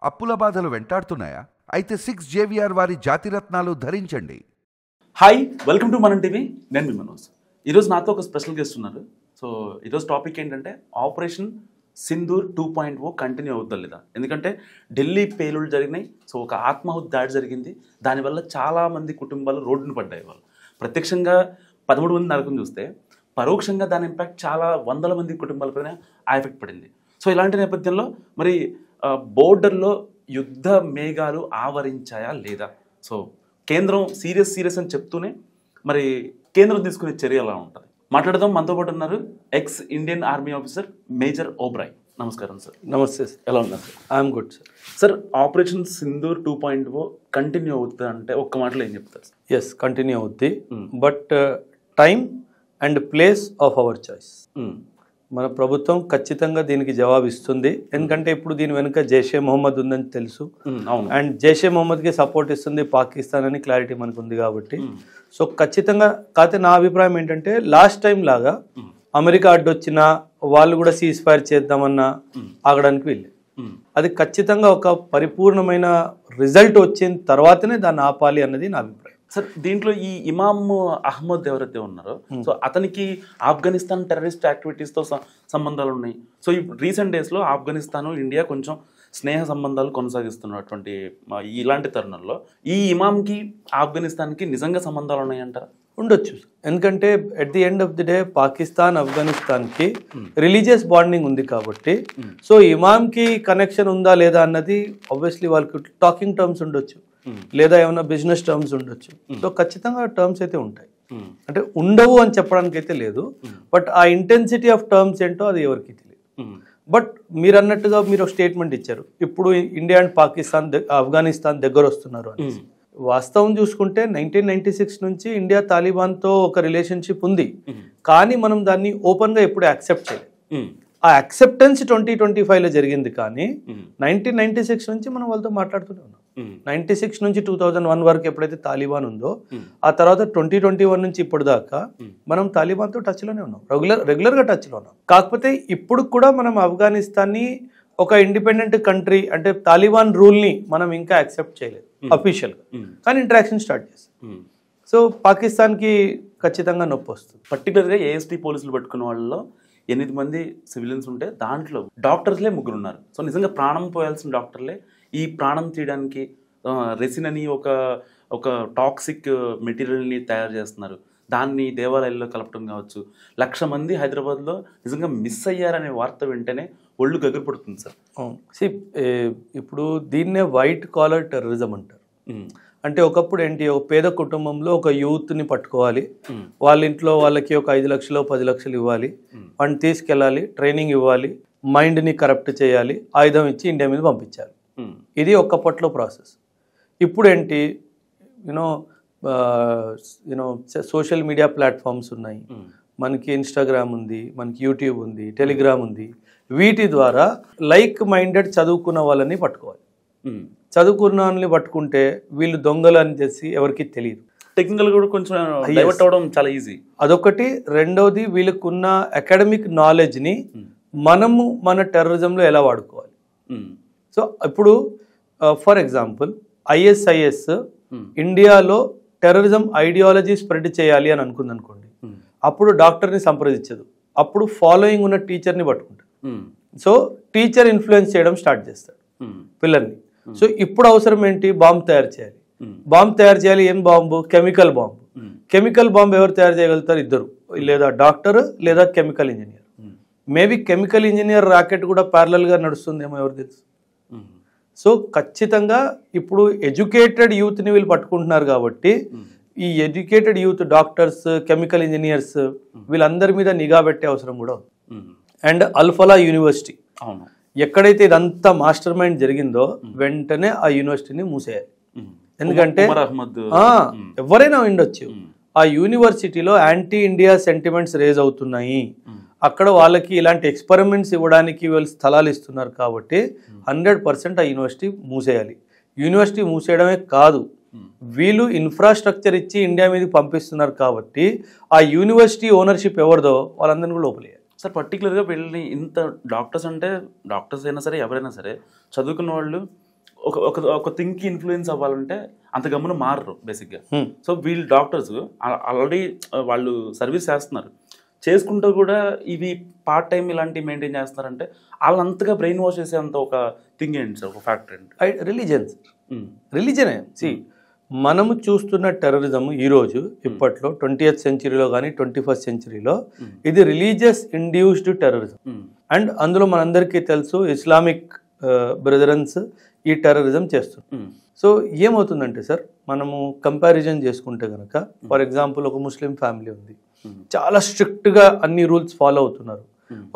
అప్పుల బాధలు వెంటాడుతున్నాయా? అయితే 6 JVR వారి జాతిరత్నాలు ధరించండి. హాయ్, వెల్కమ్ టు మనం టీవీ. నేను మీ మనోజ్. ఈరోజు నాతో ఒక స్పెషల్ గెస్ట్ ఉన్నారు. సో ఈరోజు టాపిక్ ఏంటంటే ఆపరేషన్ సింధూర్ 2.0 కంటిన్యూ అవుద్దా లేదా. ఎందుకంటే ఢిల్లీ పేలుళ్ళు జరిగినాయి. సో ఒక ఆత్మాహుతి దాడి జరిగింది. దానివల్ల చాలామంది కుటుంబాలు రోడ్డును పడ్డాయి. వాళ్ళు ప్రత్యక్షంగా 13 మంది నరకం చూస్తే పరోక్షంగా దాని ఇంపాక్ట్ చాలా వందల మంది కుటుంబాలపైన ఆ ఎఫెక్ట్ పడింది. సో ఇలాంటి నేపథ్యంలో మరి బోర్డర్లో యుద్ధ మేఘాలు ఆవరించాయా లేదా? సో కేంద్రం సీరియస్ అని చెప్తూనే మరి కేంద్రం తీసుకునే చర్య ఎలా ఉంటుంది మాట్లాడదాం. మనతో పాటు ఉన్నారు X Indian army officer major Oberoi. నమస్కారం సార్. నమస్తే సార్. ఎలా ఉన్నారు sir? I'm good sir. Sir, operation Sindoor 2.0 continue అవుతుంది అంటే ఒక్క మాటలో ఏం చెప్తారు సార్? ఎస్, కంటిన్యూ అవుద్ది. But time and place of our choice. మన ప్రభుత్వం ఖచ్చితంగా దీనికి జవాబు ఇస్తుంది. ఎందుకంటే ఇప్పుడు దీని వెనుక జైషే మొహమ్మద్ ఉందని తెలుసు. అండ్ జైషే మొహమ్మద్కి సపోర్ట్ ఇస్తుంది పాకిస్తాన్ అని క్లారిటీ మనకు ఉంది కాబట్టి సో ఖచ్చితంగా. కాకపోతే నా అభిప్రాయం ఏంటంటే లాస్ట్ టైం లాగా అమెరికా అడ్డొచ్చినా వాళ్ళు కూడా సీజ్ ఫైర్ చేద్దామన్నా ఆగడానికి వెళ్ళి అది ఖచ్చితంగా ఒక పరిపూర్ణమైన రిజల్ట్ వచ్చిన తర్వాతనే దాన్ని ఆపాలి అన్నది నా అభిప్రాయం. సార్, దీంట్లో ఈ ఇమామ్ అహ్మద్ ఎవరైతే ఉన్నారో సో అతనికి ఆఫ్ఘనిస్తాన్ టెర్రరిస్ట్ యాక్టివిటీస్తో సంబంధాలు ఉన్నాయి. సో ఈ రీసెంట్ డేస్లో ఆఫ్ఘనిస్తాన్ ఇండియా కొంచెం స్నేహ సంబంధాలు కొనసాగిస్తున్నటువంటి ఇలాంటి తరుణంలో ఈ ఇమామ్కి ఆఫ్ఘనిస్తాన్కి నిజంగా సంబంధాలు ఉన్నాయంటారా? ఉండొచ్చు. ఎందుకంటే at the end of the day Pakistan ఆఫ్ఘనిస్తాన్కి రిలీజియస్ బాండింగ్ ఉంది కాబట్టి సో ఇమామ్కి కనెక్షన్ ఉందా లేదా అన్నది ఆబ్వియస్లీ వాళ్ళకి టాకింగ్ టర్మ్స్ ఉండొచ్చు, లేదా ఏమైనా బిజినెస్ టర్మ్స్ ఉండొచ్చు. సో ఖచ్చితంగా టర్మ్స్ అయితే ఉంటాయి. అంటే ఉండవు అని చెప్పడానికి అయితే లేదు. బట్ ఆ ఇంటెన్సిటీ ఆఫ్ టర్మ్స్ ఏంటో అది ఎవరికి తెలియదు. బట్ మీరు అన్నట్టుగా మీరు ఒక స్టేట్మెంట్ ఇచ్చారు, ఇప్పుడు ఇండియా అండ్ పాకిస్తాన్ ఆఫ్ఘనిస్తాన్ దగ్గర వస్తున్నారు అని. వాస్తవం చూసుకుంటే 1996 నుంచి ఇండియా తాలిబాన్తో ఒక రిలేషన్షిప్ ఉంది, కానీ మనం దాన్ని ఓపెన్గా ఎప్పుడు యాక్సెప్ట్ చేయలేదు. ఆ యాక్సెప్టెన్స్ 2025లో జరిగింది, కానీ 1996 నుంచి మనం వాళ్ళతో మాట్లాడుతూనే ఉన్నాం. 96 నుంచి 2001 వరకు ఎప్పుడైతే తాలిబాన్ ఉందో ఆ తర్వాత 2021 నుంచి ఇప్పుడు దాకా మనం తాలిబాన్తో టచ్లోనే ఉన్నాం, రెగ్యులర్గా టచ్లో ఉన్నాం. కాకపోతే ఇప్పుడు కూడా మనం ఆఫ్ఘనిస్తాన్ని ఒక ఇండిపెండెంట్ కంట్రీ అంటే తాలిబాన్ రూల్ని మనం ఇంకా యాక్సెప్ట్ చేయలేదు అఫీషియల్గా, కానీ ఇంటరాక్షన్ స్టార్ట్ చేస్తాం. సో పాకిస్తాన్కి ఖచ్చితంగా నొప్పి వస్తుంది. పర్టికులర్గా ఏఎస్టీ పోలీసులు పట్టుకున్న వాళ్ళలో 8 మంది సివిలియన్స్ ఉంటే దాంట్లో డాక్టర్స్లే 3 ఉన్నారు. సో నిజంగా ప్రాణం పోయాల్సిన డాక్టర్లే ఈ ప్రాణం తీయడానికి రెసిన్ అని ఒక టాక్సిక్ మెటీరియల్ని తయారు చేస్తున్నారు. దాన్ని దేవాలయాల్లో కలపడం కావచ్చు. 1,00,000 మంది హైదరాబాద్లో నిజంగా మిస్ అయ్యారనే వార్త వెంటనే ఒళ్ళు గగురుపడుతుంది సార్. ఇప్పుడు దీన్నే వైట్ కాలర్ టెర్రరిజం అంటారు. అంటే ఒకప్పుడు ఏంటి, ఒక పేద కుటుంబంలో ఒక యూత్ని పట్టుకోవాలి, వాళ్ళ ఇంట్లో వాళ్ళకి ఒక 5 లక్షలు 10 లక్షలు ఇవ్వాలి, వాడిని తీసుకెళ్ళాలి, ట్రైనింగ్ ఇవ్వాలి, మైండ్ని కరప్ట్ చేయాలి, ఆయుధం ఇచ్చి ఇండియా మీద పంపించాలి. ఇది ఒక్కప్పట్లో ప్రాసెస్. ఇప్పుడు ఏంటి, యూనో సోషల్ మీడియా ప్లాట్ఫామ్స్ ఉన్నాయి, మనకి ఇన్స్టాగ్రామ్ ఉంది, మనకి యూట్యూబ్ ఉంది, టెలిగ్రామ్ ఉంది. వీటి ద్వారా లైక్ మైండెడ్ చదువుకున్న వాళ్ళని పట్టుకోవాలి. చదువుకున్న వాళ్ళని పట్టుకుంటే వీళ్ళు దొంగలు అని చేసి ఎవరికి తెలియదు. టెక్నికల్ కూడా కొంచెం డైవర్ట్ అవ్వడం చాలా ఈజీ. అదొకటి. రెండవది, వీళ్ళకున్న అకాడమిక్ నాలెడ్జ్ని మనము మన టెర్రరిజంలో ఎలా వాడుకోవాలి. సో ఇప్పుడు ఫర్ ఎగ్జాంపుల్ ISIS ఇండియాలో టెర్రరిజం ఐడియాలజీ స్ప్రెడ్ చేయాలి అని అనుకుందనుకోండి, అప్పుడు డాక్టర్ని సంప్రదించదు, అప్పుడు ఫాలోయింగ్ ఉన్న టీచర్ని పట్టుకుంటాడు. సో టీచర్ ఇన్ఫ్లుయెన్స్ చేయడం స్టార్ట్ చేస్తాడు పిల్లల్ని. సో ఇప్పుడు అవసరం ఏంటి, బాంబు తయారు చేయాలి. బాంబు తయారు చేయాలి. ఏం bomb? Chemical bomb. Chemical bomb ఎవరు తయారు చేయగలుగుతారు? ఇద్దరు, లేదా డాక్టర్ లేదా chemical engineer. Maybe chemical engineer rocket కూడా ప్యారలల్గా నడుస్తుందేమో, ఎవరు తెలుసు. సో ఖచ్చితంగా ఇప్పుడు ఎడ్యుకేటెడ్ యూత్ని వీళ్ళు పట్టుకుంటున్నారు కాబట్టి ఈ educated youth doctors, chemical engineers వీళ్ళందరి మీద నిఘా పెట్టే అవసరం కూడా ఉంది. అండ్ అల్ఫలా యూనివర్సిటీ, ఎక్కడైతే ఇదంతా మాస్టర్ మైండ్ జరిగిందో వెంటనే ఆ యూనివర్సిటీని మూసేయాలి. ఎందుకంటే ఎవరైనా ఉండొచ్చు, ఆ యూనివర్సిటీలో యాంటీ ఇండియా సెంటిమెంట్స్ రేజ్ అవుతున్నాయి, అక్కడ వాళ్ళకి ఇలాంటి ఎక్స్పెరిమెంట్స్ ఇవ్వడానికి వీళ్ళు స్థలాలు ఇస్తున్నారు కాబట్టి 100% ఆ యూనివర్సిటీ మూసేయాలి. యూనివర్సిటీ మూసేయడమే కాదు, వీళ్ళు ఇన్ఫ్రాస్ట్రక్చర్ ఇచ్చి ఇండియా మీదకి పంపిస్తున్నారు కాబట్టి ఆ యూనివర్సిటీ ఓనర్షిప్ ఎవరిదో వాళ్ళందరినీ కూడా లోపలేయాలి. సార్ పర్టికులర్గా వీళ్ళని ఇంత డాక్టర్స్ అంటే డాక్టర్స్ అయినా సరే ఎవరైనా సరే చదువుకున్న వాళ్ళు ఒక ఒక ఒక థింగ్కి ఇన్ఫ్లుయెన్స్ అవ్వాలంటే అంత గమ్మున మారరు బేసిక్గా. సో వీళ్ళు డాక్టర్స్ ఆల్రెడీ వాళ్ళు సర్వీస్ చేస్తున్నారు, చేసుకుంటూ కూడా ఇవి పార్ట్ టైం ఇలాంటివి మెయింటైన్ చేస్తున్నారంటే వాళ్ళంతగా బ్రెయిన్ వాష్ చేసేంత ఒక థింగ్ ఏంటి సార్, ఒక ఫ్యాక్టర్ ఏంటి? రిలీజనే. మనము చూస్తున్న టెర్రరిజం ఈరోజు ఇప్పట్లో 20th సెంచరీలో కానీ 21st సెంచరీలో ఇది రిలీజియస్ ఇండ్యూస్డ్ టెర్రరిజం. అండ్ అందులో మనందరికీ తెలుసు ఇస్లామిక్ బ్రదరన్స్ ఈ టెర్రరిజం చేస్తుంది. సో ఏమవుతుందంటే సార్, మనము కంపారిజన్ చేసుకుంటే కనుక ఫర్ ఎగ్జాంపుల్ ఒక ముస్లిం ఫ్యామిలీ ఉంది, చాలా స్ట్రిక్ట్గా అన్ని రూల్స్ ఫాలో అవుతున్నారు.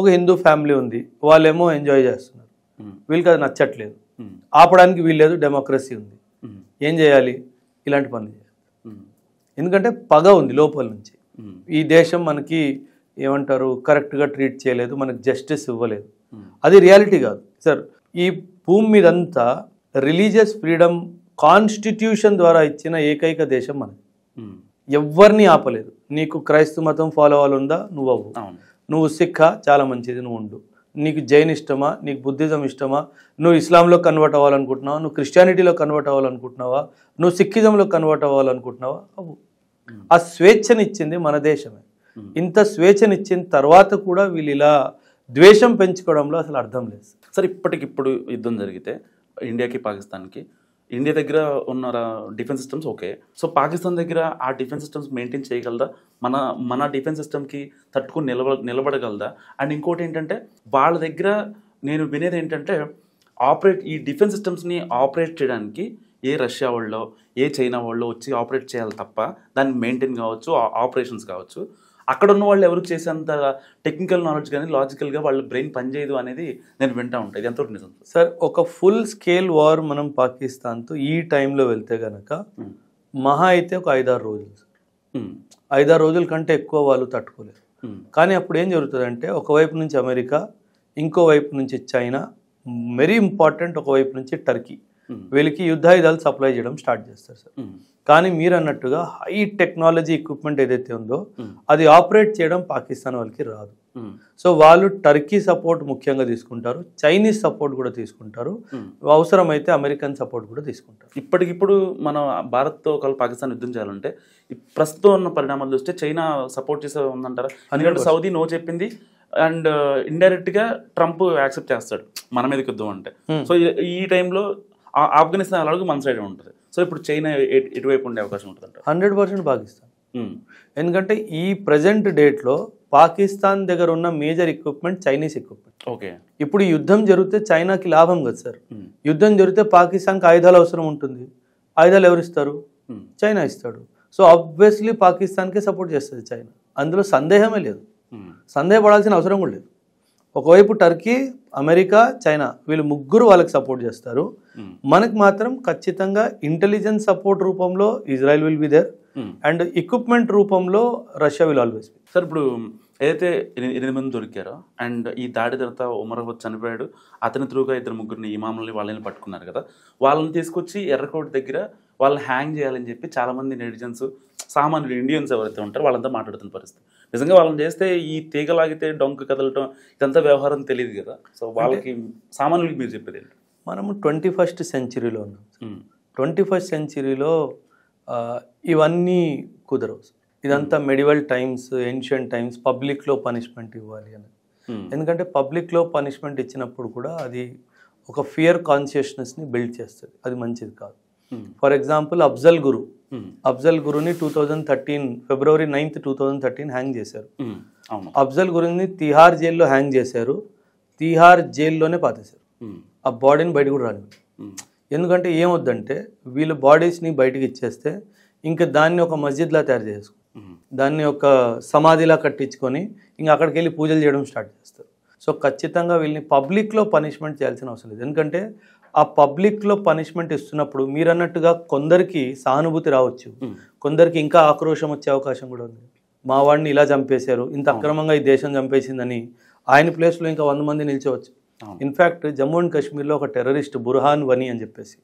ఒక హిందూ ఫ్యామిలీ ఉంది, వాళ్ళేమో ఎంజాయ్ చేస్తున్నారు, వీళ్ళకి అది నచ్చట్లేదు, ఆపడానికి వీల్లేదు, డెమోక్రసీ ఉంది, ఏం చేయాలి? ఇలాంటి పనులు చేయాలి. ఎందుకంటే పగ ఉంది లోపల నుంచి, ఈ దేశం మనకి ఏమంటారు కరెక్ట్గా ట్రీట్ చేయలేదు, మనకి జస్టిస్ ఇవ్వలేదు. అది రియాలిటీ కాదు సార్. ఈ భూమి మీదంతా రిలీజియస్ ఫ్రీడమ్ కాన్స్టిట్యూషన్ ద్వారా ఇచ్చిన ఏకైక దేశం మనది. ఎవరిని ఆపలేదు. నీకు క్రైస్తవ మతం ఫాలో అవ్వాలందా, నువ్వు అవ్వు. నువ్వు సిక్కా, చాలా మంచిది, నువ్వు ఉండు. నీకు జైన్ ఇష్టమా, నీకు బుద్ధిజం ఇష్టమా, నువ్వు ఇస్లాంలో కన్వర్ట్ అవ్వాలనుకుంటున్నావా, నువ్వు క్రిస్టియానిటీలో కన్వర్ట్ అవ్వాలనుకుంటున్నావా, నువ్వు సిక్కిజంలో కన్వర్ట్ అవ్వాలనుకుంటున్నావా, అవ్వు. ఆ స్వేచ్ఛనిచ్చింది మన దేశమే. ఇంత స్వేచ్ఛనిచ్చిన తర్వాత కూడా వీళ్ళు ఇలా ద్వేషం పెంచుకోవడంలో అసలు అర్థం లేదు సార్. ఇప్పటికిప్పుడు యుద్ధం జరిగితే ఇండియాకి పాకిస్తాన్కి, ఇండియా దగ్గర ఉన్న defence systems okay, so Pakistan దగ్గర ఆ డిఫెన్స్ సిస్టమ్స్ మెయింటైన్ చేయగలదా, మన డిఫెన్స్ సిస్టమ్కి తట్టుకుని నిలబడగలదా? అండ్ ఇంకోటి ఏంటంటే వాళ్ళ దగ్గర నేను వినేది ఏంటంటే ఈ డిఫెన్స్ సిస్టమ్స్ని ఆపరేట్ చేయడానికి ఏ రష్యా వాళ్ళు ఏ చైనా వాళ్ళు వచ్చి ఆపరేట్ చేయాలి తప్ప దాన్ని మెయింటైన్ కావచ్చు, ఆపరేషన్స్ కావచ్చు, అక్కడ ఉన్న వాళ్ళు ఎవరు చేసేంత టెక్నికల్ నాలెడ్జ్ కానీ లాజికల్గా వాళ్ళ బ్రెయిన్ పనిచేయదు అనేది నేను వింటూ ఉంటాను. ఇది ఎంతవరకు నిజం సార్? ఒక ఫుల్ స్కేల్ వార్ మనం పాకిస్తాన్తో ఈ టైంలో వెళ్తే కనుక మహా అయితే ఒక 5-6 రోజులు సార్. 5-6 రోజుల కంటే ఎక్కువ వాళ్ళు తట్టుకోలేరు. కానీ అప్పుడు ఏం జరుగుతుందంటే ఒకవైపు నుంచి అమెరికా, ఇంకోవైపు నుంచి చైనా, వెరీ ఇంపార్టెంట్ ఒకవైపు నుంచి టర్కీ, వీళ్ళకి యుద్ధాయుధాలు సప్లై చేయడం స్టార్ట్ చేస్తారు సార్. కానీ మీరు అన్నట్టుగా హై టెక్నాలజీ ఎక్విప్మెంట్ ఏదైతే ఉందో అది ఆపరేట్ చేయడం పాకిస్తాన్ వాళ్ళకి రాదు. సో వాళ్ళు టర్కీ సపోర్ట్ ముఖ్యంగా తీసుకుంటారు, చైనీస్ సపోర్ట్ కూడా తీసుకుంటారు, అవసరమైతే అమెరికన్ సపోర్ట్ కూడా తీసుకుంటారు. ఇప్పటికిప్పుడు మన భారత్తో ఒకవేళ పాకిస్తాన్ యుద్ధం చేయాలంటే ప్రస్తుతం ఉన్న పరిణామాలు చూస్తే చైనా సపోర్ట్ చేసే ఉందంటారా? ఎందుకంటే సౌదీ నో చెప్పింది అండ్ ఇండైరెక్ట్గా ట్రంప్ యాక్సెప్ట్ చేస్తాడు మన మీదకి యుద్ధం అంటే. సో ఈ టైంలో ఆఫ్ఘనిస్తాన్ అలాగే మన సైడ్ ఉంటుంది. సో ఇప్పుడు చైనా ఎటువైపు ఉండే అవకాశం ఉంటుంది? 100% పాకిస్తాన్. ఎందుకంటే ఈ ప్రజెంట్ డేట్లో పాకిస్తాన్ దగ్గర ఉన్న major equipment Chinese equipment. Okay, ఇప్పుడు ఈ యుద్ధం జరిగితే చైనాకి లాభం కదా సార్. యుద్ధం జరిగితే పాకిస్తాన్కి ఆయుధాలు అవసరం ఉంటుంది, ఆయుధాలు ఎవరు ఇస్తారు? చైనా ఇస్తాడు. సో ఆబ్వియస్లీ పాకిస్తాన్కే సపోర్ట్ చేస్తుంది చైనా, అందులో సందేహమే లేదు, సందేహపడాల్సిన అవసరం కూడా లేదు. ఒకవైపు టర్కీ, అమెరికా, చైనా వీళ్ళు ముగ్గురు వాళ్ళకి సపోర్ట్ చేస్తారు. మనకు మాత్రం ఖచ్చితంగా ఇంటెలిజెన్స్ సపోర్ట్ రూపంలో Israel will be there and equipment రూపంలో Russia will always be. Sir ఇప్పుడు ఏదైతే 8 మంది దొరికారో అండ్ ఈ దాడి తర్వాత ఉమర్ చనిపోయాడు, అతని త్రూగా 2-3 ఇమాములని వాళ్ళని పట్టుకున్నారు కదా, వాళ్ళని తీసుకొచ్చి ఎర్రకోట దగ్గర వాళ్ళని హ్యాంగ్ చేయాలని చెప్పి చాలామంది నెటిజన్స్, సామాన్యులు ఇండియన్స్ ఎవరైతే ఉంటారో వాళ్ళంతా మాట్లాడుతున్న పరిస్థితి. నిజంగా వాళ్ళని చేస్తే ఈ తీగలాగితే డొంక కదలటం ఇదంతా వ్యవహారం తెలియదు కదా. సో వాళ్ళకి సామాన్యులకి మీరు చెప్పేది ఏంటి? మనము 21st సెంచరీలో ఉన్నాం. 21st సెంచరీలో ఇవన్నీ కుదరవు. ఇదంతా మెడివల్ టైమ్స్, ఏన్షియంట్ టైమ్స్, పబ్లిక్లో పనిష్మెంట్ ఇవ్వాలి అని. ఎందుకంటే పబ్లిక్లో పనిష్మెంట్ ఇచ్చినప్పుడు కూడా అది ఒక ఫియర్ కాన్షియస్నెస్ని బిల్డ్ చేస్తుంది, అది మంచిది కాదు. ఫర్ ఎగ్జాంపుల్ అఫ్జల్ గురుని 2013 ఫిబ్రవరి 9th 2013 హ్యాంగ్ చేశారు. అఫ్జల్ గురుని తిహార్ జైల్లో హ్యాంగ్ చేశారు, తిహార్ జైల్లోనే పాతేశారు. ఆ బాడీని బయట కూడా రాని. ఎందుకంటే ఏమొద్దంటే వీళ్ళు బాడీస్ని బయటకి ఇచ్చేస్తే ఇంకా దాన్ని ఒక మస్జిద్లా తయారు చేసుకుని దాన్ని ఒక సమాధిలా కట్టించుకొని ఇంకా అక్కడికి వెళ్ళి పూజలు చేయడం స్టార్ట్ చేస్తారు. సో ఖచ్చితంగా వీళ్ళని పబ్లిక్లో పనిష్మెంట్ చేయాల్సిన అవసరం లేదు. ఎందుకంటే ఆ పబ్లిక్లో పనిష్మెంట్ ఇస్తున్నప్పుడు మీరు అన్నట్టుగా కొందరికి సానుభూతి రావచ్చు, కొందరికి ఇంకా ఆక్రోషం వచ్చే అవకాశం కూడా ఉంది. మా వాడిని ఇలా చంపేశారు, ఇంత అక్రమంగా ఈ దేశం చంపేసిందని ఆయన ప్లేస్లో ఇంకా 100 మంది నిలిచవచ్చు. ఇన్ఫ్యాక్ట్ జమ్మూ అండ్ కాశ్మీర్లో ఒక టెర్రరిస్ట్ బుర్హాన్ వనీ అని చెప్పేసి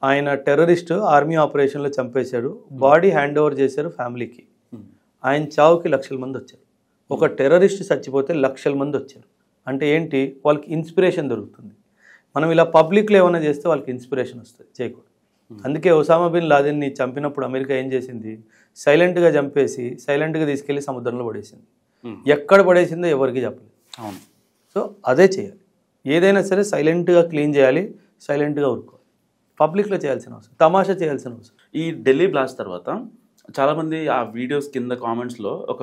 ఆయన టెర్రరిస్ట్ ఆర్మీ ఆపరేషన్లో చంపేశాడు, బాడీ హ్యాండ్ ఓవర్ చేశారు ఫ్యామిలీకి. ఆయన చావుకి లక్షల మంది వచ్చారు. ఒక టెర్రరిస్ట్ చచ్చిపోతే లక్షల మంది వచ్చారు. అంటే ఏంటి? వాళ్ళకి ఇన్స్పిరేషన్ దొరుకుతుంది. మనం ఇలా పబ్లిక్లో ఏమైనా చేస్తే వాళ్ళకి ఇన్స్పిరేషన్ వస్తుంది, చేయకూడదు. అందుకే ఒసామా బిన్ లాదెన్ని చంపినప్పుడు అమెరికా ఏం చేసింది, సైలెంట్గా చంపేసి సైలెంట్గా తీసుకెళ్లి సముద్రంలో పడేసింది. ఎక్కడ పడేసిందో ఎవరికి చెప్పలేదు. అవును. సో అదే చేయాలి, ఏదైనా సరే సైలెంట్గా క్లీన్ చేయాలి, సైలెంట్గా ఊరుకోవాలి, పబ్లిక్లో చేయాల్సిన అవసరం, తమాషా చేయాల్సిన అవసరం. ఈ ఢిల్లీ బ్లాస్ట్ తర్వాత చాలామంది ఆ వీడియోస్ కింద కామెంట్స్లో ఒక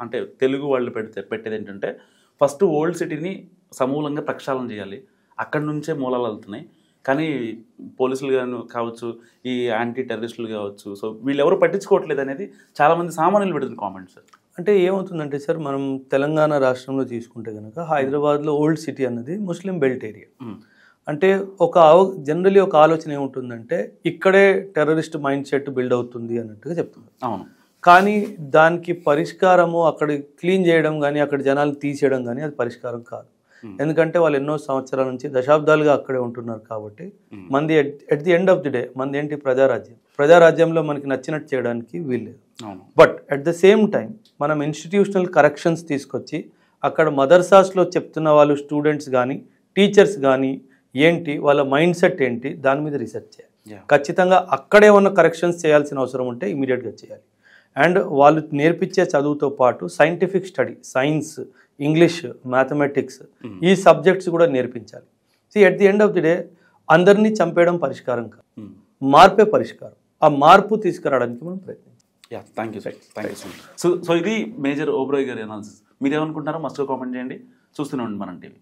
అంటే తెలుగు వాళ్ళు పెట్టేది ఏంటంటే ఫస్ట్ ఓల్డ్ సిటీని సమూలంగా ప్రక్షాళన చేయాలి, అక్కడి నుంచే మూలాలు వెళ్తున్నాయి, కానీ పోలీసులు కావచ్చు, ఈ యాంటీ టెర్రరిస్టులు కావచ్చు, సో వీళ్ళు ఎవరు పట్టించుకోవట్లేదు అనేది చాలామంది సామాన్యులు పెడుతున్న కామెంట్స్. అంటే ఏమవుతుందంటే సార్, మనం తెలంగాణ రాష్ట్రంలో తీసుకుంటే కనుక హైదరాబాద్లో ఓల్డ్ సిటీ అన్నది ముస్లిం బెల్ట్ ఏరియా. అంటే జనరలీ ఒక ఆలోచన ఏముంటుందంటే ఇక్కడే టెర్రరిస్ట్ మైండ్ సెట్ బిల్డ్ అవుతుంది అన్నట్టుగా చెప్తున్నారు. అవును. కానీ దానికి పరిష్కారము అక్కడ క్లీన్ చేయడం కానీ అక్కడ జనాలు తీసేయడం కానీ అది పరిష్కారం కాదు. ఎందుకంటే వాళ్ళు ఎన్నో సంవత్సరాల నుంచి దశాబ్దాలుగా అక్కడే ఉంటున్నారు కాబట్టి మంది at the end of the day మంది ఏంటి, ప్రజారాజ్యంలో మనకి నచ్చినట్టు చేయడానికి వీల్లేదు. But at the same time మనం ఇన్స్టిట్యూషనల్ కరెక్షన్స్ తీసుకొచ్చి అక్కడ మదర్సాస్లో చెప్తున్న వాళ్ళు స్టూడెంట్స్ కానీ టీచర్స్ కానీ ఏంటి, వాళ్ళ మైండ్ సెట్ ఏంటి, దాని మీద రీసెర్చ్ చేయాలి. ఖచ్చితంగా అక్కడే ఉన్న కరెక్షన్స్ చేయాల్సిన అవసరం ఉంటే ఇమీడియట్గా చేయాలి. అండ్ వాళ్ళు నేర్పించే చదువుతో పాటు scientific study, science, English, mathematics, ఈ సబ్జెక్ట్స్ కూడా నేర్పించాలి. At the end of the day అందరినీ చంపేయడం పరిష్కారం కాదు, మార్పే పరిష్కారం. ఆ మార్పు తీసుకురావడానికి మనం ప్రయత్నించాలి. Thank you sir, thank you so much. So ఇది మేజర్ ఓబ్రాయ్ గారి అనాలిసిస్. మీరేమనుకుంటారో మస్ట్గా కామెంట్ చేయండి. చూస్తూనే ఉండండి మనం టీవీ.